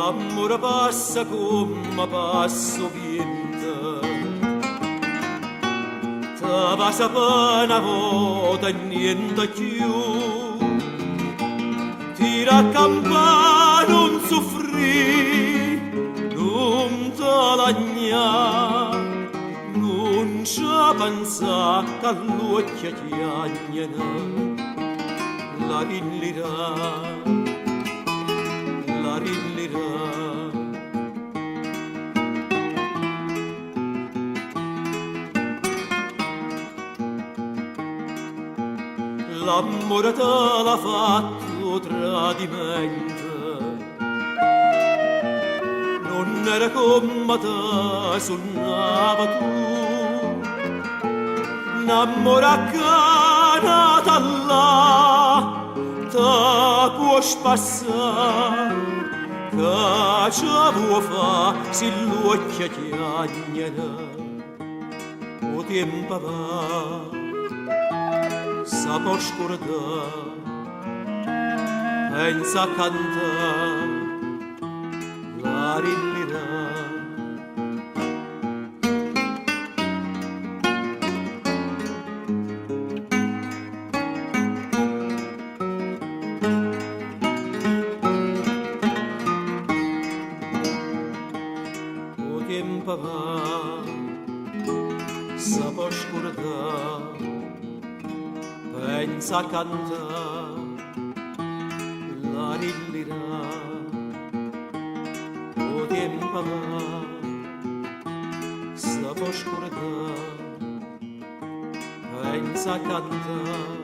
l'amore passa come passa vento, te passa per una volta e niente più, ti raccampa non soffrì, non te lagna, non ci pensa che l'occhio ti agnena, la rinlirà. La rinlirà. L'amore te l'ha fatto tradimento, non era come te suonava tu, innamora che nata là te può spassare, che ci vuoi fare se l'occhio ti agnena, o tempo va, sa può scordare, pensa cantare, la rinlirà. Tempo va, sa può scordare, pensa cantare, la rinlirà. O tempo va, sa può scordare, pensa cantare,